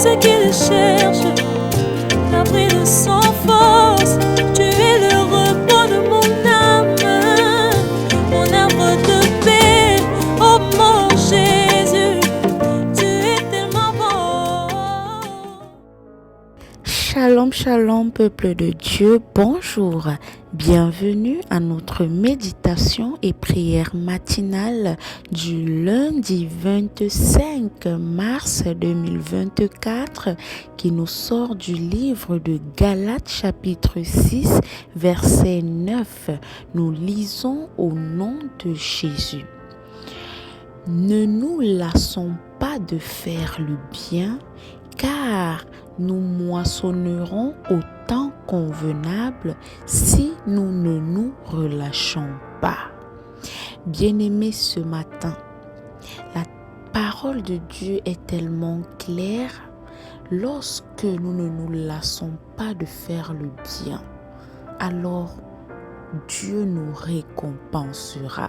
ce qu'il cherche, l'abri de son force. Tu es le repos de mon âme, mon arbre de paix. Oh mon Jésus, tu es tellement bon. Shalom, shalom, peuple de Dieu, bonjour. Bienvenue à notre méditation et prière matinale du lundi 25 mars 2024 qui nous sort du livre de Galates chapitre 6 verset 9. Nous lisons au nom de Jésus. Ne nous lassons pas de faire le bien, car nous moissonnerons au temps convenable si nous ne nous relâchons pas. Bien-aimés, ce matin, la parole de Dieu est tellement claire. Lorsque nous ne nous lassons pas de faire le bien, alors Dieu nous récompensera.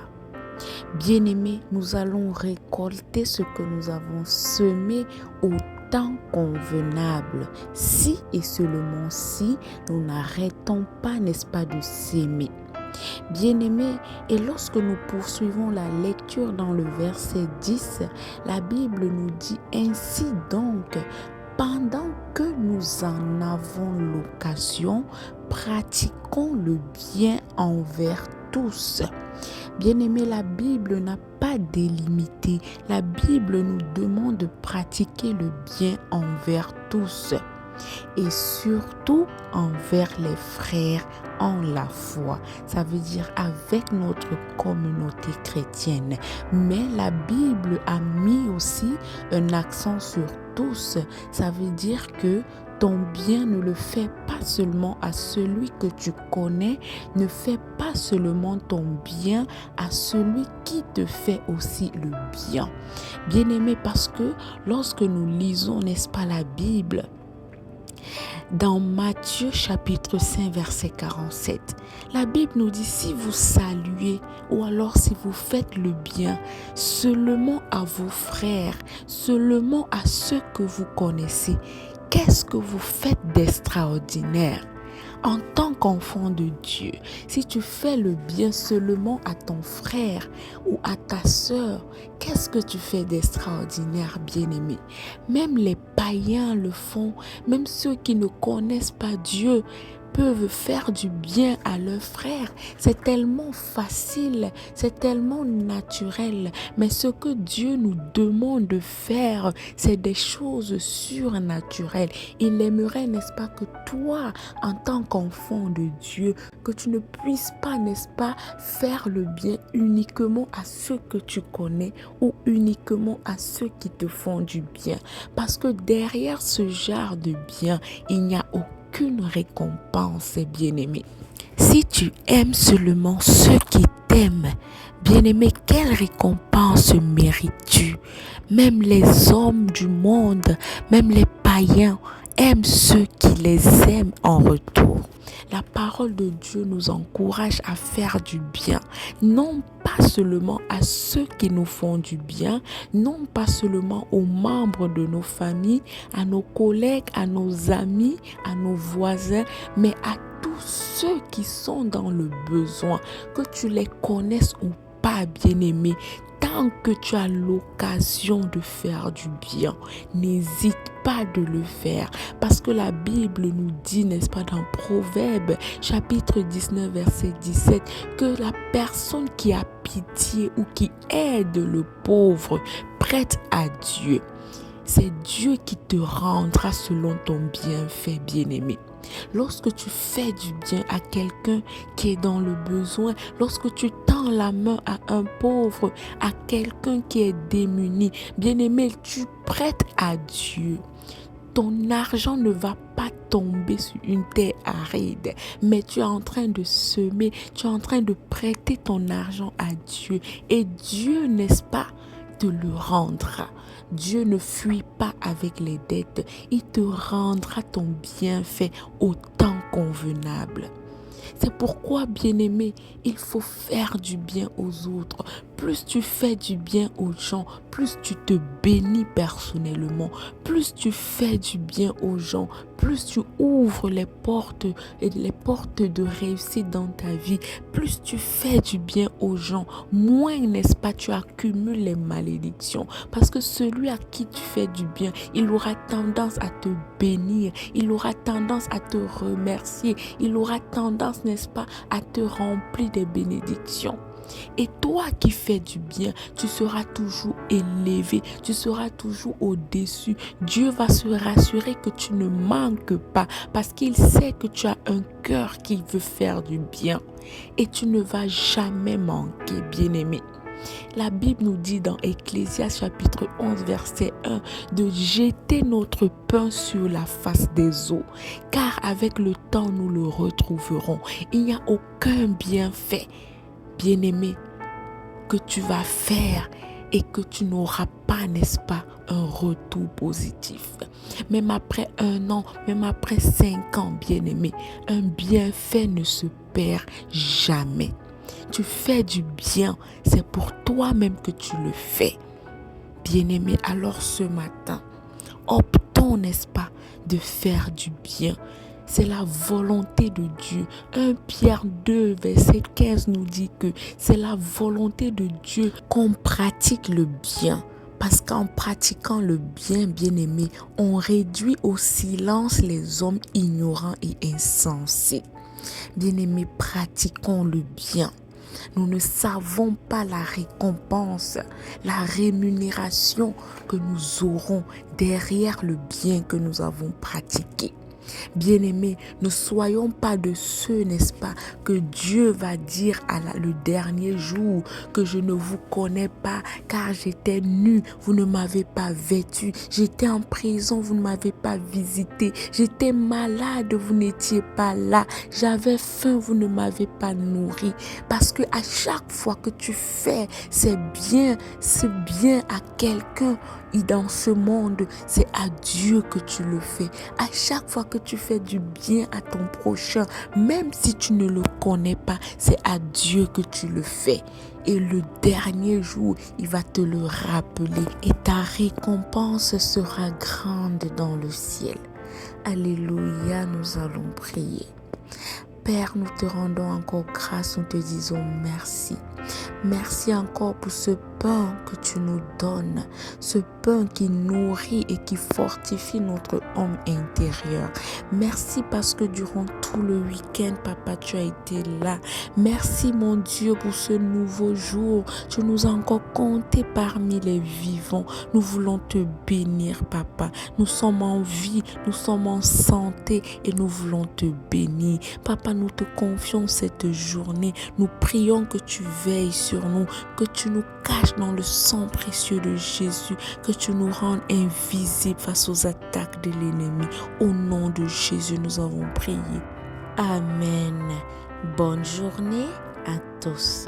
Bien-aimés, nous allons récolter ce que nous avons semé au temps convenable, si et seulement si nous n'arrêtons pas, n'est-ce pas, de s'aimer. Bien-aimés, et lorsque nous poursuivons la lecture dans le verset 10, la Bible nous dit ainsi donc, pendant que nous en avons l'occasion, pratiquons le bien envers tous. Bien-aimés, la Bible n'a pas délimité. La Bible nous demande de pratiquer le bien envers tous et surtout envers les frères en la foi. Ça veut dire avec notre communauté chrétienne. Mais la Bible a mis aussi un accent sur tous. Ça veut dire que ton bien ne le fais pas seulement à celui que tu connais, ne fais pas seulement ton bien à celui qui te fait aussi le bien. Bien-aimé, parce que lorsque nous lisons, n'est-ce pas, la Bible, dans Matthieu chapitre 5 verset 47, la Bible nous dit, si vous saluez ou alors si vous faites le bien seulement à vos frères, seulement à ceux que vous connaissez, qu'est-ce que vous faites d'extraordinaire? En tant qu'enfant de Dieu, si tu fais le bien seulement à ton frère ou à ta sœur, qu'est-ce que tu fais d'extraordinaire, bien-aimé? Même les païens le font, même ceux qui ne connaissent pas Dieu peuvent faire du bien à leurs frères. C'est tellement facile, c'est tellement naturel. Mais ce que Dieu nous demande de faire, c'est des choses surnaturelles. Il aimerait, n'est-ce pas, que toi, en tant qu'enfant de Dieu, que tu ne puisses pas, n'est-ce pas, faire le bien uniquement à ceux que tu connais ou uniquement à ceux qui te font du bien. Parce que derrière ce genre de bien, il n'y a aucune récompense, bien-aimé. Si tu aimes seulement ceux qui t'aiment, bien-aimé, quelle récompense mérites-tu? Même les hommes du monde, même les païens aiment ceux qui les aiment en retour. La parole de Dieu nous encourage à faire du bien, non pas seulement à ceux qui nous font du bien, non pas seulement aux membres de nos familles, à nos collègues, à nos amis, à nos voisins, mais à tous ceux qui sont dans le besoin, que tu les connaisses ou pas, bien-aimé. Tant que tu as l'occasion de faire du bien, n'hésite pas de le faire. Parce que la Bible nous dit, n'est-ce pas, dans Proverbes, chapitre 19, verset 17, que la personne qui a pitié ou qui aide le pauvre prête à Dieu. C'est Dieu qui te rendra selon ton bienfait, bien-aimé. Lorsque tu fais du bien à quelqu'un qui est dans le besoin, lorsque tu tends la main à un pauvre, à quelqu'un qui est démuni, bien-aimé, tu prêtes à Dieu. Ton argent ne va pas tomber sur une terre aride, mais tu es en train de semer, tu es en train de prêter ton argent à Dieu. Et Dieu, n'est-ce pas, te le rendra. Dieu ne fuit pas avec les dettes. Il te rendra ton bienfait au temps convenable. C'est pourquoi, bien-aimé, il faut faire du bien aux autres. Plus tu fais du bien aux gens, plus tu te bénis personnellement. Plus tu fais du bien aux gens, plus tu ouvres les portes de réussite dans ta vie. Plus tu fais du bien aux gens, moins, n'est-ce pas, tu accumules les malédictions. Parce que celui à qui tu fais du bien, il aura tendance à te bénir, il aura tendance à te remercier, il aura tendance, n'est-ce pas, à te remplir des bénédictions. Et toi qui fais du bien, tu seras toujours élevé, tu seras toujours au-dessus. Dieu va se rassurer que tu ne manques pas parce qu'il sait que tu as un cœur qui veut faire du bien. Et tu ne vas jamais manquer, bien-aimé. La Bible nous dit dans Ecclésiaste chapitre 11 verset 1 de jeter notre pain sur la face des eaux, car avec le temps nous le retrouverons. Il n'y a aucun bienfait, bien-aimé, que tu vas faire et que tu n'auras pas, n'est-ce pas, un retour positif. Même après 1 an, même après 5 ans, bien-aimé, un bienfait ne se perd jamais. Tu fais du bien, c'est pour toi-même que tu le fais. Bien-aimé, alors ce matin, optons, n'est-ce pas, de faire du bien. C'est la volonté de Dieu. 1 Pierre 2, verset 15 nous dit que c'est la volonté de Dieu qu'on pratique le bien. Parce qu'en pratiquant le bien, bien-aimé, on réduit au silence les hommes ignorants et insensés. Bien-aimé, pratiquons le bien. Nous ne savons pas la récompense, la rémunération que nous aurons derrière le bien que nous avons pratiqué. Bien-aimés, ne soyons pas de ceux, n'est-ce pas, que Dieu va dire le dernier jour que je ne vous connais pas car j'étais nu, vous ne m'avez pas vêtu, j'étais en prison, vous ne m'avez pas visité, j'étais malade, vous n'étiez pas là, j'avais faim, vous ne m'avez pas nourri. Parce que à chaque fois que tu fais c'est bien à quelqu'un, et dans ce monde, c'est à Dieu que tu le fais. À chaque fois que tu fais du bien à ton prochain, même si tu ne le connais pas, c'est à Dieu que tu le fais. Et le dernier jour, il va te le rappeler. Et ta récompense sera grande dans le ciel. Alléluia, nous allons prier. Père, nous te rendons encore grâce, nous te disons merci. Merci encore pour ce pain que tu nous donnes, ce pain qui nourrit et qui fortifie notre homme intérieur. Merci parce que durant tout le week-end, Papa, tu as été là. Merci mon Dieu pour ce nouveau jour. Tu nous as encore comptés parmi les vivants. Nous voulons te bénir, Papa. Nous sommes en vie, nous sommes en santé et nous voulons te bénir. Papa, nous te confions cette journée. Nous prions que tu veilles sur nous, que tu nous caches dans le sang précieux de Jésus, que tu nous rendes invisibles face aux attaques de l'ennemi. Au nom de Jésus, nous avons prié. Amen. Bonne journée à tous.